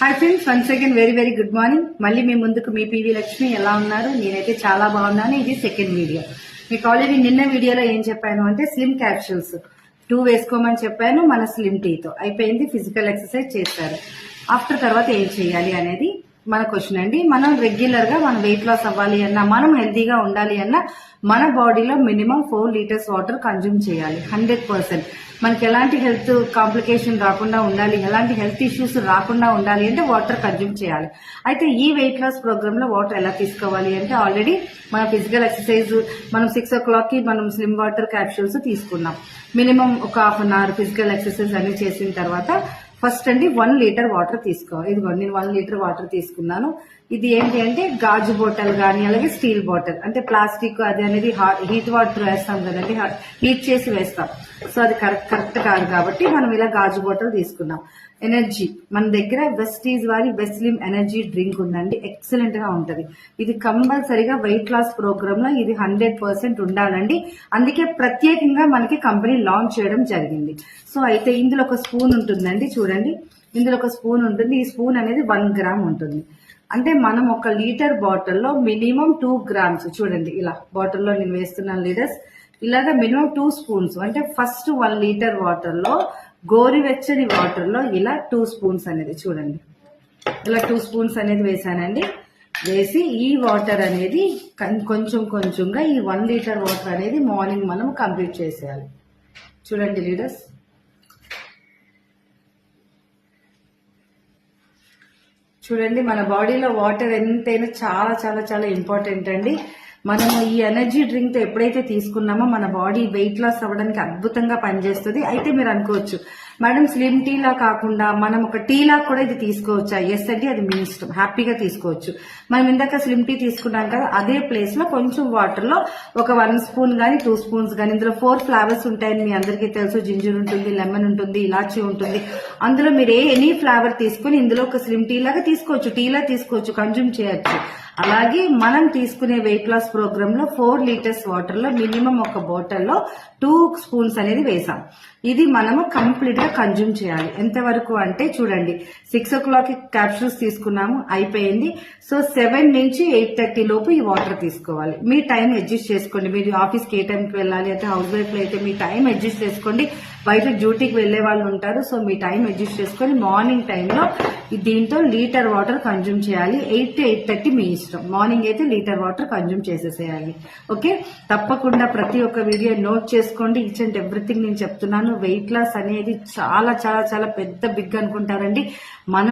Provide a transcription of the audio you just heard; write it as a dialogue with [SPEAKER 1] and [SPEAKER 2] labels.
[SPEAKER 1] Hi friends, once again very good morning. మళ్ళీ మీ ముందుకు మీ PV Lakshmi. ఎలా ఉన్నారు? నేనైతే చాలా బాగున్నాను. ఇది సెకండ్ వీడియో. మీకు ఆల్రెడీ నిన్న వీడియోలో ఏం చెప్పాను అంటే స్లిమ్ క్యాప్సూల్స్ 2 వేసుకోమని చెప్పాను. మన స్లిమ్ టీతో అయిపోయింది. ఫిజికల్ ఎక్సర్సైజ్ చేస్తారు. ఆఫ్టర్ తర్వాత ఏం చేయాలి అనేది మన క్వశ్చన్ అండి. మనం రెగ్యులర్ గా మనం వెయిట్ లాస్ అవ్వాలి అన్నా, మనం హెల్తీగా ఉండాలి అన్నా మన బాడీలో మినిమం 4 లీటర్స్ వాటర్ కన్జ్యూమ్ చేయాలి. 100%. మనకి ఎలాంటి హెల్త్ కాంప్లికేషన్ రాకుండా ఉండాలి, ఎలాంటి హెల్త్ ఇష్యూస్ రాకుండా ఉండాలి అంటే వాటర్ కన్జ్యూమ్ చేయాలి. అయితే ఈ వెయిట్ లాస్ ప్రోగ్రామ్ లో వాటర్ ఎలా తీసుకోవాలి అంటే ఆల్రెడీ మన ఫిజికల్ ఎక్సర్సైజ్ మనం 6 o'clock కి మనం స్లిమ్ వాటర్ క్యాప్సూల్స్ తీసుకున్నాం. మినిమం ఒక half an hour physical exercise అన్ని చేసిన తర్వాత ఫస్ట్ అండి 1 లీటర్ వాటర్ తీసుకోవాలి. ఇదిగోండి, నేను 1 లీటర్ వాటర్ తీసుకున్నాను. ఇది ఏంటి అంటే గాజు బాటిల్ కానీ అలాగే స్టీల్ బాటిల్, అంటే ప్లాస్టిక్ అది అనేది హీట్ వాటర్ వేస్తాం కదండి, హీట్ చేసి వేస్తాం. సో అది కరెక్ట్ కాదు కాబట్టి మనం ఇలా గాజు బాటిల్ తీసుకున్నాం. ఎనర్జీ మన దగ్గర వెస్టీజ్ వారి వెస్లిమ్ ఎనర్జీ డ్రింక్ ఉందండి. ఎక్సలెంట్ గా ఉంటది. ఇది కంపల్సరీగా వెయిట్ లాస్ ప్రోగ్రామ్ లో ఇది 100% ఉండాలండి. అందుకే ప్రత్యేకంగా మనకి కంపెనీ లాంచ్ చేయడం జరిగింది. సో అయితే ఇందులో ఒక స్పూన్ ఉంటుందండి. చూడండి, ఇందులో ఒక స్పూన్ ఉంటుంది. ఈ స్పూన్ అనేది 1 గ్రామ్ ఉంటుంది. అంటే మనం 1 లీటర్ బాటిల్లో మినిమం 2 గ్రామ్స్, చూడండి ఇలా బాటిల్లో నేను వేస్తున్నాను లీటర్స్, ఇలాగా మినిమం 2 స్పూన్స్, అంటే ఫస్ట్ 1 లీటర్ వాటర్ లో గోరువెచ్చని వాటర్ లో ఇలా 2 స్పూన్స్ అనేది, చూడండి ఇలా 2 స్పూన్స్ అనేది వేసానండి. వేసి ఈ వాటర్ అనేది కొంచెంగా ఈ 1 లీటర్ వాటర్ అనేది మార్నింగ్ మనం కంప్లీట్ చేసేయాలి. చూడండి లీడర్స్, చూడండి మన బాడీలో వాటర్ ఎంతైనా చాలా చాలా చాలా ఇంపార్టెంట్ అండి. మనము ఈ ఎనర్జీ డ్రింక్ తో ఎప్పుడైతే తీసుకున్నామో మన బాడీ వెయిట్ లాస్ అవ్వడానికి అద్భుతంగా పనిచేస్తుంది. అయితే మీరు అనుకోవచ్చు, మేడం స్లిమ్ టీ లా కాకుండా మనం ఒక టీ లా కూడా ఇది తీసుకోవచ్చా? ఎస్ అండి, అది మీ ఇష్టం, హ్యాపీగా తీసుకోవచ్చు. మనం ఇందాక స్లిమ్ టీ తీసుకున్నాం కదా, అదే ప్లేస్ లో కొంచెం వాటర్ లో ఒక 1 స్పూన్ గానీ 2 స్పూన్స్ గానీ, ఇందులో 4 ఫ్లేవర్స్ ఉంటాయని మీ అందరికీ తెలుసు. జింజర్ ఉంటుంది, లెమన్ ఉంటుంది, ఇలాచీ ఉంటుంది. అందులో మీరు ఎనీ ఫ్లేవర్ తీసుకుని ఇందులో ఒక స్లిమ్ టీ లాగా తీసుకోవచ్చు, టీ లా తీసుకోవచ్చు, కన్జ్యూమ్ చేయొచ్చు. అలాగే మనం తీసుకునే వెయిట్ లాస్ ప్రోగ్రామ్ లో 4 లీటర్స్ వాటర్ లో మినిమం ఒక బాటిల్లో 2 స్పూన్స్ అనేది వేసాం. ఇది మనము కంప్లీట్ గా కన్జ్యూమ్ చేయాలి. ఎంతవరకు అంటే చూడండి, 6 o'clock క్యాప్సూల్స్ తీసుకున్నాము, అయిపోయింది. సో 7 నుంచి 8:30 లోపు ఈ వాటర్ తీసుకోవాలి. మీ టైం అడ్జస్ట్ చేసుకోండి. మీరు ఆఫీస్కి ఏ టైంకి వెళ్ళాలి అంటే, హౌస్ వైఫ్ అయితే మీ టైం అడ్జస్ట్ చేసుకోండి. బయట డ్యూటీకి వెళ్లే వాళ్ళు ఉంటారు. సో మీ టైం అడ్జస్ట్ చేసుకొని మార్నింగ్ టైంలో దీంతో లీటర్ వాటర్ కన్జ్యూమ్ చేయాలి. 8 to 8:30 మీ ఇష్టం. మార్నింగ్ అయితే లీటర్ వాటర్ కన్జ్యూమ్ చేసేసేయాలి. ఓకే, తప్పకుండా ప్రతి ఒక్క వీడియో నోట్ చేసుకోండి. ఈచ్ అండ్ ఎవ్రీథింగ్ నేను చెప్తున్నాను. వెయిట్ లాస్ అనేది చాలా చాలా చాలా పెద్ద బిగ్ అనుకుంటారండి. మనం